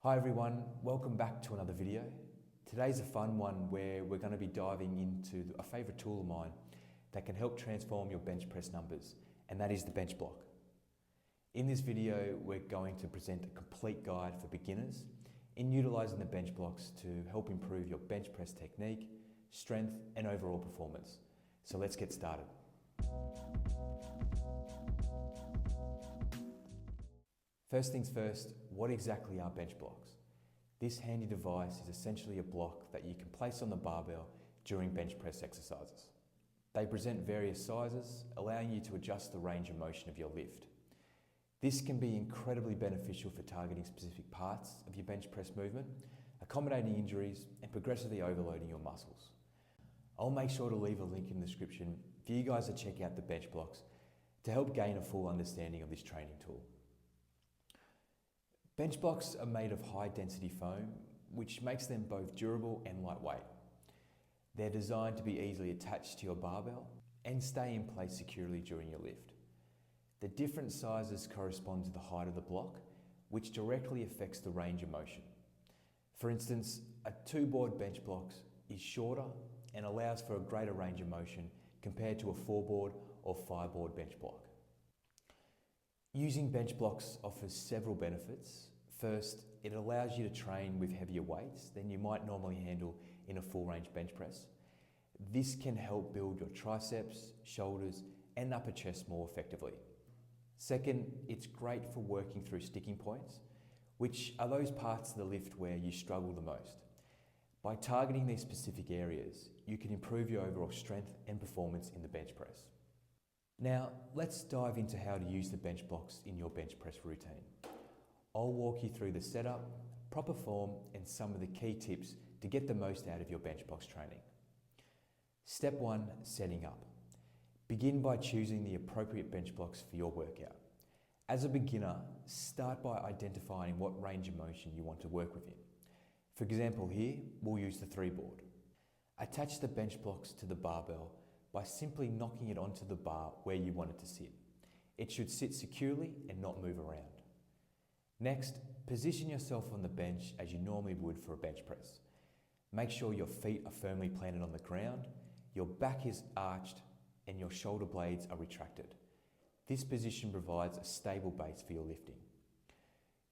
Hi everyone, welcome back to another video. Today's a fun one where we're going to be diving into a favourite tool of mine that can help transform your bench press numbers, and that is the bench block. In this video, we're going to present a complete guide for beginners in utilising the bench blocks to help improve your bench press technique, strength and overall performance. So let's get started. First things first, what exactly are bench blocks? This handy device is essentially a block that you can place on the barbell during bench press exercises. They present various sizes, allowing you to adjust the range of motion of your lift. This can be incredibly beneficial for targeting specific parts of your bench press movement, accommodating injuries and progressively overloading your muscles. I'll make sure to leave a link in the description for you guys to check out the bench blocks to help gain a full understanding of this training tool. Bench blocks are made of high density foam, which makes them both durable and lightweight. They're designed to be easily attached to your barbell and stay in place securely during your lift. The different sizes correspond to the height of the block, which directly affects the range of motion. For instance, a 2-board bench block is shorter and allows for a greater range of motion compared to a 4-board or 5-board bench block. Using bench blocks offers several benefits. First, it allows you to train with heavier weights than you might normally handle in a full range bench press. This can help build your triceps, shoulders and upper chest more effectively. Second, it's great for working through sticking points, which are those parts of the lift where you struggle the most. By targeting these specific areas, you can improve your overall strength and performance in the bench press. Now, let's dive into how to use the bench blocks in your bench press routine. I'll walk you through the setup, proper form, and some of the key tips to get the most out of your bench blocks training. Step 1, setting up. Begin by choosing the appropriate bench blocks for your workout. As a beginner, start by identifying what range of motion you want to work within. For example here, we'll use the 3-board. Attach the bench blocks to the barbell by simply knocking it onto the bar where you want it to sit. It should sit securely and not move around. Next, position yourself on the bench as you normally would for a bench press. Make sure your feet are firmly planted on the ground, your back is arched and your shoulder blades are retracted. This position provides a stable base for your lifting.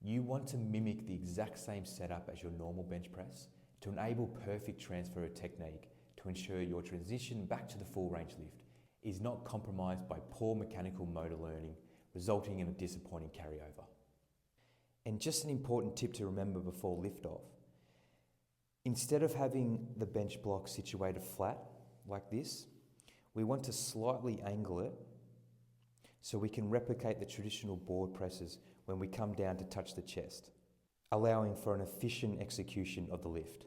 You want to mimic the exact same setup as your normal bench press to enable perfect transfer of technique to ensure your transition back to the full range lift is not compromised by poor mechanical motor learning, resulting in a disappointing carryover. And just an important tip to remember before liftoff, instead of having the bench block situated flat like this, we want to slightly angle it so we can replicate the traditional board presses when we come down to touch the chest, allowing for an efficient execution of the lift.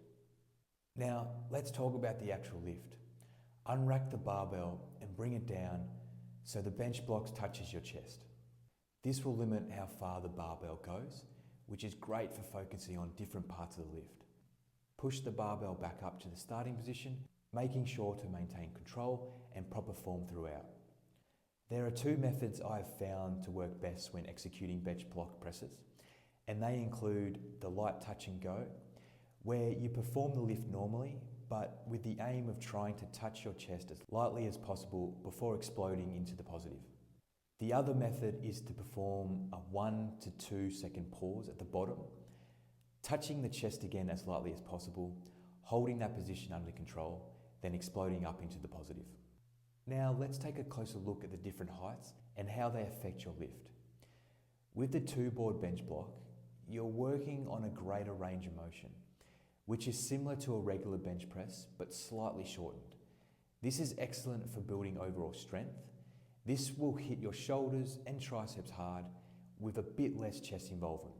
Now, let's talk about the actual lift. Unrack the barbell and bring it down so the bench blocks touches your chest. This will limit how far the barbell goes, which is great for focusing on different parts of the lift. Push the barbell back up to the starting position, making sure to maintain control and proper form throughout. There are 2 methods I have found to work best when executing bench block presses, and they include the light touch and go, where you perform the lift normally, but with the aim of trying to touch your chest as lightly as possible before exploding into the positive. The other method is to perform a 1 to 2 second pause at the bottom, touching the chest again as lightly as possible, holding that position under control, then exploding up into the positive. Now let's take a closer look at the different heights and how they affect your lift. With the 2-board bench block, you're working on a greater range of motion, which is similar to a regular bench press but slightly shortened. This is excellent for building overall strength. This will hit your shoulders and triceps hard with a bit less chest involvement.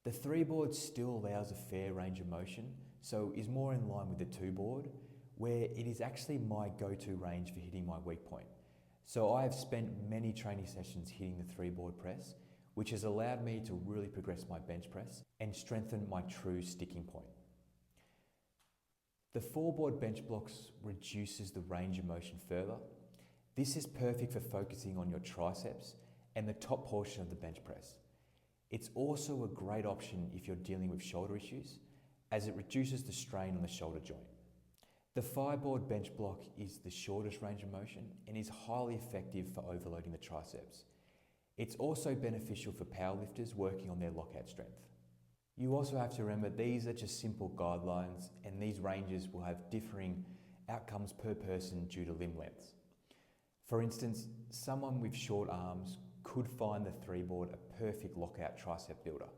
The 3-board still allows a fair range of motion, so is more in line with the 2-board, where it is actually my go-to range for hitting my weak point. So I have spent many training sessions hitting the 3-board press, which has allowed me to really progress my bench press and strengthen my true sticking point. The 4-board bench blocks reduces the range of motion further. This is perfect for focusing on your triceps and the top portion of the bench press. It's also a great option if you're dealing with shoulder issues, as it reduces the strain on the shoulder joint. The fireboard bench block is the shortest range of motion and is highly effective for overloading the triceps. It's also beneficial for powerlifters working on their lockout strength. You also have to remember these are just simple guidelines, and these ranges will have differing outcomes per person due to limb lengths. For instance, someone with short arms could find the 3-board a perfect lockout tricep builder,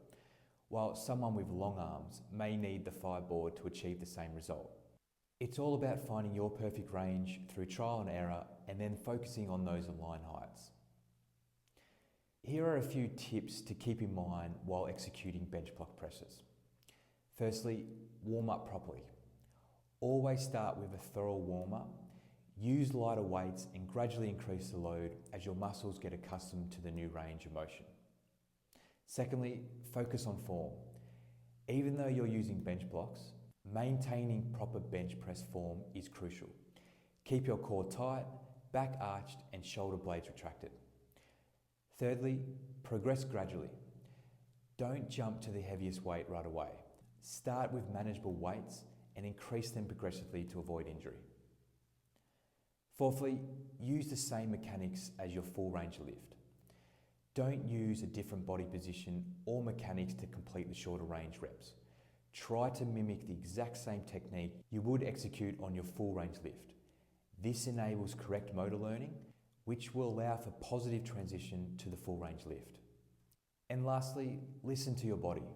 while someone with long arms may need the 5-board to achieve the same result. It's all about finding your perfect range through trial and error and then focusing on those align heights. Here are a few tips to keep in mind while executing bench block presses. Firstly, warm up properly. Always start with a thorough warm up. Use lighter weights and gradually increase the load as your muscles get accustomed to the new range of motion. Secondly, focus on form. Even though you're using bench blocks, maintaining proper bench press form is crucial. Keep your core tight, back arched and shoulder blades retracted. Thirdly, progress gradually. Don't jump to the heaviest weight right away. Start with manageable weights and increase them progressively to avoid injury. Fourthly, use the same mechanics as your full range lift. Don't use a different body position or mechanics to complete the shorter range reps. Try to mimic the exact same technique you would execute on your full range lift. This enables correct motor learning, which will allow for positive transition to the full range lift. And lastly, listen to your body.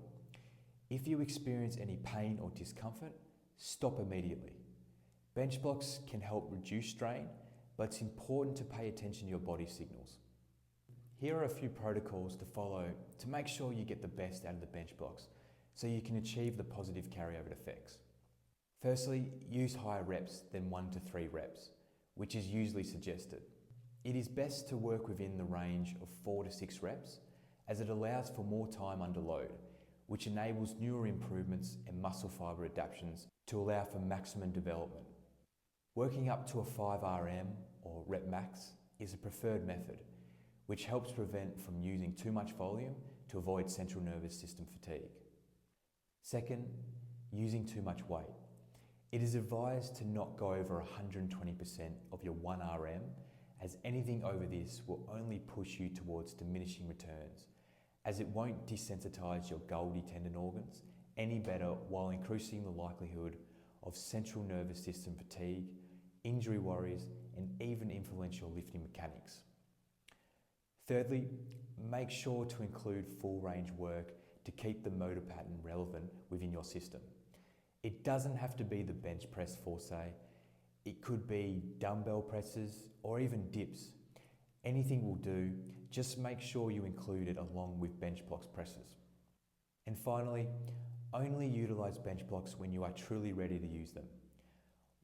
If you experience any pain or discomfort, stop immediately. Bench blocks can help reduce strain, but it's important to pay attention to your body signals. Here are a few protocols to follow to make sure you get the best out of the bench blocks so you can achieve the positive carryover effects. Firstly, use higher reps than 1 to 3 reps, which is usually suggested. It is best to work within the range of 4 to 6 reps, as it allows for more time under load, which enables newer improvements and muscle fibre adaptations to allow for maximum development. Working up to a 5 RM or rep max is a preferred method, which helps prevent from using too much volume to avoid central nervous system fatigue. Second, using too much weight. It is advised to not go over 120% of your 1 RM, as anything over this will only push you towards diminishing returns, as it won't desensitize your Golgi tendon organs any better while increasing the likelihood of central nervous system fatigue, injury worries, and even influential lifting mechanics. Thirdly, make sure to include full range work to keep the motor pattern relevant within your system. It doesn't have to be the bench press forte. It could be dumbbell presses or even dips. Anything will do, just make sure you include it along with bench blocks presses. And finally, only utilize bench blocks when you are truly ready to use them.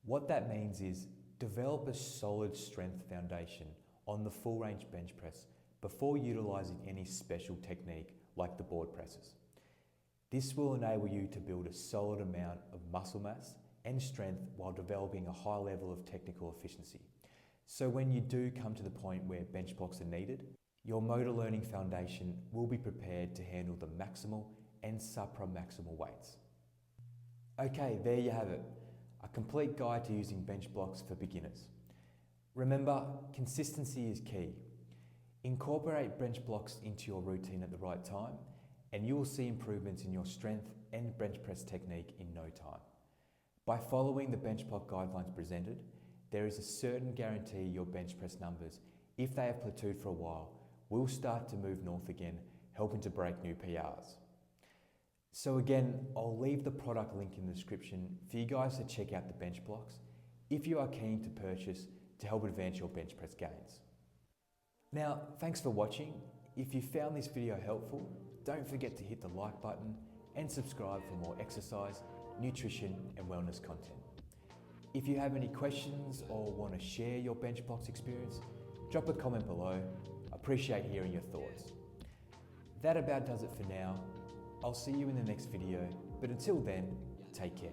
What that means is develop a solid strength foundation on the full range bench press before utilizing any special technique like the board presses. This will enable you to build a solid amount of muscle mass and strength while developing a high level of technical efficiency. So when you do come to the point where bench blocks are needed, your motor learning foundation will be prepared to handle the maximal and supramaximal weights. Okay, there you have it. A complete guide to using bench blocks for beginners. Remember, consistency is key. Incorporate bench blocks into your routine at the right time, and you will see improvements in your strength and bench press technique in no time. By following the bench block guidelines presented, there is a certain guarantee your bench press numbers, if they have plateaued for a while, will start to move north again, helping to break new PRs. So again, I'll leave the product link in the description for you guys to check out the bench blocks if you are keen to purchase to help advance your bench press gains. Now, thanks for watching. If you found this video helpful, don't forget to hit the like button and subscribe for more exercise, nutrition and wellness content. If you have any questions or want to share your bench blocks experience, drop a comment below. I appreciate hearing your thoughts. That about does it for now. I'll see you in the next video, but until then, take care.